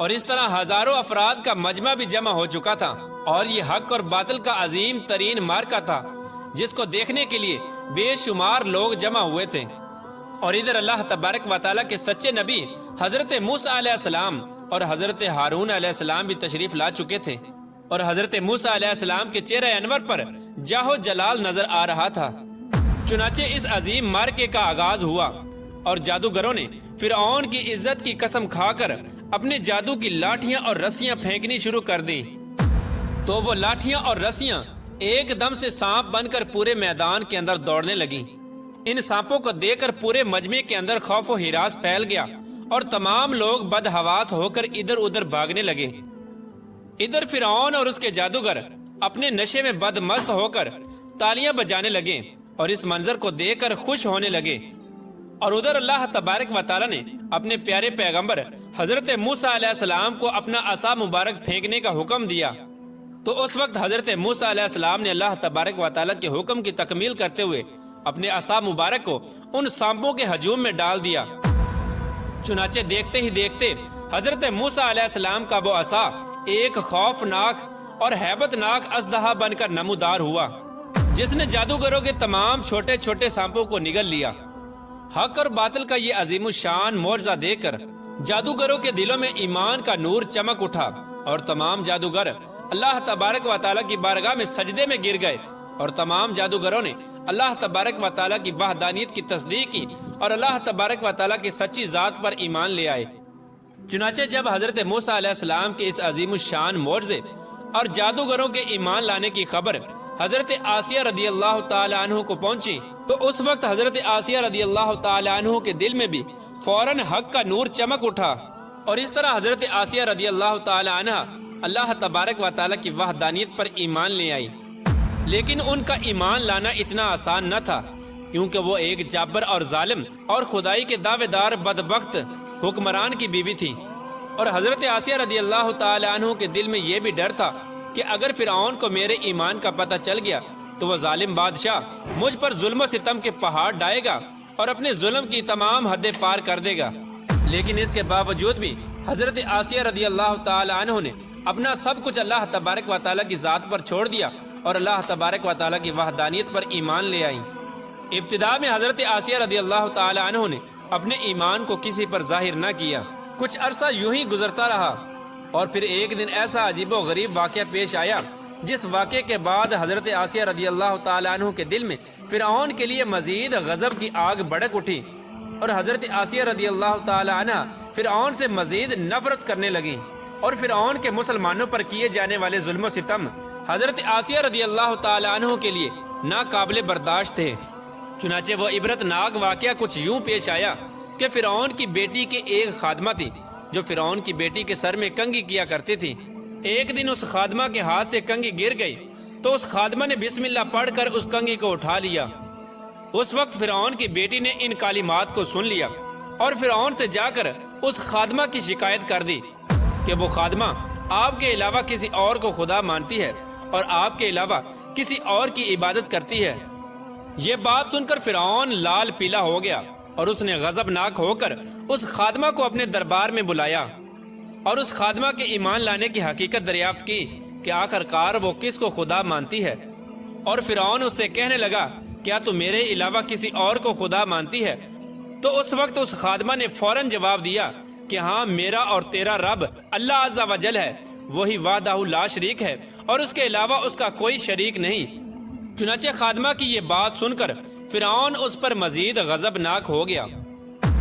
اور اس طرح ہزاروں افراد کا مجمع بھی جمع ہو چکا تھا، اور یہ حق اور باطل کا عظیم ترین مارکا تھا جس کو دیکھنے کے لیے بے شمار لوگ جمع ہوئے تھے۔ اور ادھر اللہ تبارک و تعالیٰ کے سچے نبی حضرت موسیٰ علیہ السلام اور حضرت ہارون علیہ السلام بھی تشریف لا چکے تھے، اور حضرت موسیٰ علیہ السلام کے چہرہ انور پر جاہ و جلال نظر آ رہا تھا۔ چنانچہ اس عظیم مارکے کا آغاز ہوا، اور جادوگروں نے فرعون کی عزت کی قسم کھا کر اپنے جادو کی لاٹھیاں اور رسیاں پھینکنی شروع کر دیں، تو وہ لاٹھیاں اور رسیاں ایک دم سے سانپ بن کر پورے میدان کے اندر دوڑنے لگیں۔ ان سانپوں کو دیکھ کر پورے مجمع کے اندر خوف و ہراس پھیل گیا، اور تمام لوگ بدحواس ہو کر ادھر ادھر بھاگنے لگے۔ ادھر فرعون اور اس کے جادوگر اپنے نشے میں بدمست ہو کر تالیاں بجانے لگے اور اس منظر کو دیکھ کر خوش ہونے لگے۔ اور ادھر اللہ تبارک و تعالیٰ نے اپنے پیارے پیغمبر حضرت موسیٰ علیہ السلام کو اپنا عصا مبارک پھینکنے کا حکم دیا، تو اس وقت حضرت موسیٰ علیہ السلام نے اللہ تبارک و تعالیٰ کے حکم کی تکمیل کرتے ہوئے اپنے عصا مبارک کو ان سانپوں کے ہجوم میں ڈال دیا۔ چنانچہ دیکھتے ہی دیکھتے حضرت موسیٰ علیہ السلام کا وہ عصا ایک خوفناک اور ہیبت ناک اژدہا بن کر نمودار ہوا، جس نے جادوگروں کے تمام چھوٹے چھوٹے سانپوں کو نگل لیا۔ حق اور باطل کا یہ عظیم الشان معجزہ دیکھ کر جادوگروں کے دلوں میں ایمان کا نور چمک اٹھا، اور تمام جادوگر اللہ تبارک و تعالیٰ کی بارگاہ میں سجدے میں گر گئے، اور تمام جادوگروں نے اللہ تبارک و تعالیٰ کی وحدانیت کی تصدیق کی اور اللہ تبارک و تعالیٰ کی سچی ذات پر ایمان لے آئے۔ چنانچہ جب حضرت موسیٰ علیہ السلام کے اس عظیم الشان معجزے اور جادوگروں کے ایمان لانے کی خبر حضرت آسیہ رضی اللہ تعالی عنہ کو پہنچی، تو اس وقت حضرت آسیہ رضی اللہ تعالی عنہ کے دل میں بھی فوراً حق کا نور چمک اٹھا، اور اس طرح حضرت آسیہ رضی اللہ تعالی عنہ اللہ تبارک و تعالیٰ کی وحدانیت پر ایمان لے آئی۔ لیکن ان کا ایمان لانا اتنا آسان نہ تھا، کیونکہ وہ ایک جابر اور ظالم اور خدائی کے دعوے دار بدبخت حکمران کی بیوی تھی، اور حضرت آسیہ رضی اللہ تعالی عنہ کے دل میں یہ بھی ڈر تھا کہ اگر فرعون کو میرے ایمان کا پتہ چل گیا تو وہ ظالم بادشاہ مجھ پر ظلم و ستم کے پہاڑ ڈائے گا اور اپنے ظلم کی تمام حدیں پار کر دے گا۔ لیکن اس کے باوجود بھی حضرت آسیہ رضی اللہ تعالی عنہ نے اپنا سب کچھ اللہ تبارک و تعالیٰ کی ذات پر چھوڑ دیا اور اللہ تبارک و تعالیٰ کی وحدانیت پر ایمان لے آئیں۔ ابتدا میں حضرت آسیہ رضی اللہ تعالی عنہ نے اپنے ایمان کو کسی پر ظاہر نہ کیا۔ کچھ عرصہ یوں ہی گزرتا رہا، اور پھر ایک دن ایسا عجیب و غریب واقعہ پیش آیا جس واقعے کے بعد حضرت آسیہ رضی اللہ تعالی عنہ کے دل میں فرعون کے لیے مزید غضب کی آگ بھڑک اٹھی، اور حضرت آسیہ رضی اللہ تعالی عنہ فرعون سے مزید نفرت کرنے لگیں، اور فرعون کے مسلمانوں پر کیے جانے والے ظلم و ستم حضرت آسیہ رضی اللہ تعالی عنہ کے لیے ناقابل برداشت تھے۔ چنانچہ وہ عبرت ناک واقعہ کچھ یوں پیش آیا کہ فرعون کی بیٹی کے ایک خادمہ تھی جو فرعون کی بیٹی کے سر میں کنگھی کیا کرتی تھی۔ ایک دن اس خادمہ کے ہاتھ سے کنگھی گر گئی، تو اس خادمہ نے بسم اللہ پڑھ کر اس کنگھی کو اٹھا لیا۔ اس وقت فرعون کی بیٹی نے ان کلمات کو سن لیا اور فرعون سے جا کر اس خادمہ کی شکایت کر دی کہ وہ خادمہ آپ کے علاوہ کسی اور کو خدا مانتی ہے اور آپ کے علاوہ کسی اور کی عبادت کرتی ہے۔ یہ بات سن کر فرعون لال پیلا ہو گیا، اور اس نے غضبناک ہو کر اس خادمہ کو اپنے دربار میں بلایا اور اس خادمہ کے ایمان لانے کی حقیقت دریافت کی کہ آخر کار وہ کس کو خدا مانتی ہے۔ اور فرعون اس سے کہنے لگا، کیا تو میرے علاوہ کسی اور کو خدا مانتی ہے؟ تو اس وقت اس خادمہ نے فوراً جواب دیا کہ ہاں، میرا اور تیرا رب اللہ عز و جل ہے، وہی وحدہ لا شریک ہے اور اس کے علاوہ اس کا کوئی شریک نہیں۔ چنانچہ خادمہ کی یہ بات سن کر فرعون اس پر مزید غضبناک ہو گیا۔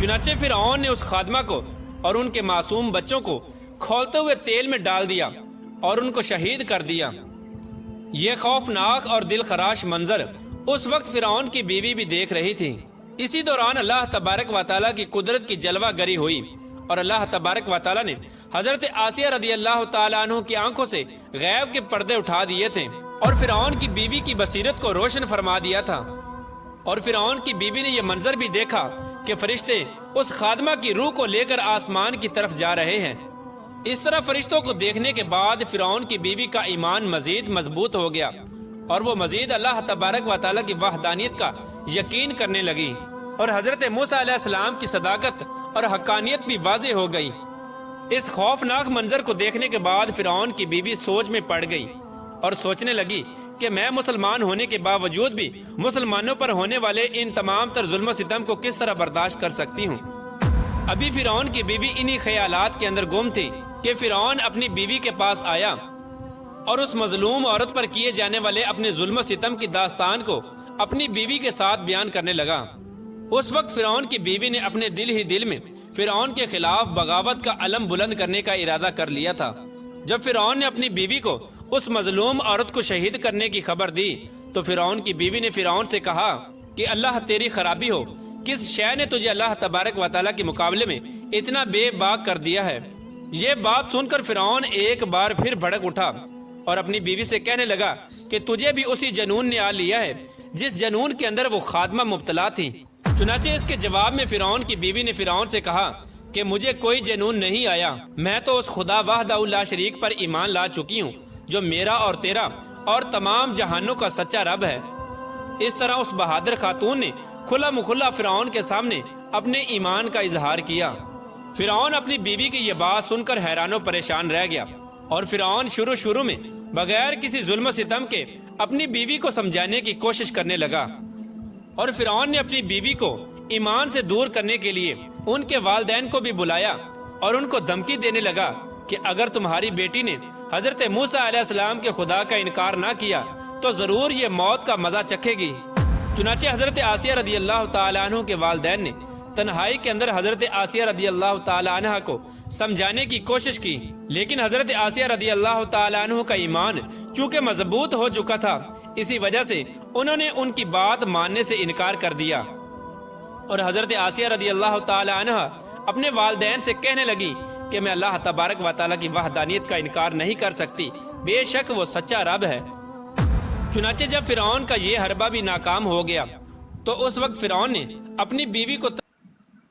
چنانچہ فرعون نے اس خادمہ کو اور ان کے معصوم بچوں کو کھولتے ہوئے تیل میں ڈال دیا اور ان کو شہید کر دیا۔ یہ خوفناک اور دل خراش منظر اس وقت فرعون کی بیوی بھی دیکھ رہی تھی۔ اسی دوران اللہ تبارک و تعالیٰ کی قدرت کی جلوہ گری ہوئی، اور اللہ تبارک و تعالیٰ نے حضرت آسیہ رضی اللہ تعالی عنہ کی آنکھوں سے غیب کے پردے اٹھا دیے تھے اور فرعون کی بیوی کی بصیرت کو روشن فرما دیا تھا۔ اور فرعون کی بیوی نے یہ منظر بھی دیکھا کہ فرشتے اس خادمہ کی روح کو لے کر آسمان کی طرف جا رہے ہیں۔ اس طرح فرشتوں کو دیکھنے کے بعد فرعون کی بیوی کا ایمان مزید مضبوط ہو گیا، اور وہ مزید اللہ تبارک و تعالیٰ کی وحدانیت کا یقین کرنے لگی، اور حضرت موسیٰ علیہ السلام کی صداقت اور حقانیت بھی واضح ہو گئی۔ اس خوفناک منظر کو دیکھنے کے بعد فرعون کی بیوی سوچ میں پڑ گئی اور سوچنے لگی کہ میں مسلمان ہونے کے باوجود بھی مسلمانوں پر ہونے والے ان تمام تر ظلم و ستم کو کس طرح برداشت کر سکتی ہوں۔ ابھی فرعون کی بیوی انہی خیالات کے اندر گم تھی کہ فرعون اپنی بیوی کے پاس آیا اور اس مظلوم عورت پر کیے جانے والے اپنے ظلم و ستم کی داستان کو اپنی بیوی کے ساتھ بیان کرنے لگا۔ اس وقت فرعون کی بیوی نے اپنے دل ہی دل میں فرعون کے خلاف بغاوت کا علم بلند کرنے کا ارادہ کر لیا تھا۔ جب فرعون نے اپنی بیوی کو اس مظلوم عورت کو شہید کرنے کی خبر دی تو فرعون کی بیوی نے فرعون سے کہا کہ اللہ تیری خرابی ہو، کس شے نے تجھے اللہ تبارک و تعالیٰ کے مقابلے میں اتنا بے باک کر دیا ہے؟ یہ بات سن کر فرعون ایک بار پھر بھڑک اٹھا اور اپنی بیوی سے کہنے لگا کہ تجھے بھی اسی جنون نے آ لیا ہے جس جنون کے اندر وہ خادمہ مبتلا تھی۔ چنانچہ اس کے جواب میں فرعون کی بیوی نے فرعون سے کہا کہ مجھے کوئی جنون نہیں آیا، میں تو اس خدا وحدہ لا شریک پر ایمان لا چکی ہوں جو میرا اور تیرا اور تمام جہانوں کا سچا رب ہے۔ اس طرح اس بہادر خاتون نے کھلا مکھلا فرعون کے سامنے اپنے ایمان کا اظہار کیا۔ فرعون اپنی بیوی کی یہ بات سن کر حیران و پریشان رہ گیا اور فرعون شروع میں بغیر کسی ظلم و ستم کے اپنی بیوی کو سمجھانے کی کوشش کرنے لگا، اور فرعون نے اپنی بیوی کو ایمان سے دور کرنے کے لیے ان کے والدین کو بھی بلایا اور ان کو دھمکی دینے لگا کہ اگر تمہاری بیٹی نے حضرت موسیٰ علیہ السلام کے خدا کا انکار نہ کیا تو ضرور یہ موت کا مزہ چکھے گی۔ چنانچہ حضرت آسیہ رضی اللہ تعالیٰ عنہ کے والدین نے تنہائی کے اندر حضرت آسیہ رضی اللہ تعالیٰ عنہ کو سمجھانے کی کوشش کی، لیکن حضرت آسیہ رضی اللہ تعالیٰ عنہ کا ایمان چونکہ مضبوط ہو چکا تھا، اسی وجہ سے انہوں نے ان کی بات ماننے سے انکار کر دیا، اور حضرت آسیہ رضی اللہ تعالیٰ عنہ اپنے والدین سے کہنے لگی کہ میں اللہ تبارک و تعالیٰ کی وحدانیت کا انکار نہیں کر سکتی، بے شک وہ سچا رب ہے۔ چنانچہ جب فرعون کا یہ حربہ بھی ناکام ہو گیا تو اس وقت فرعون نے اپنی بیوی کو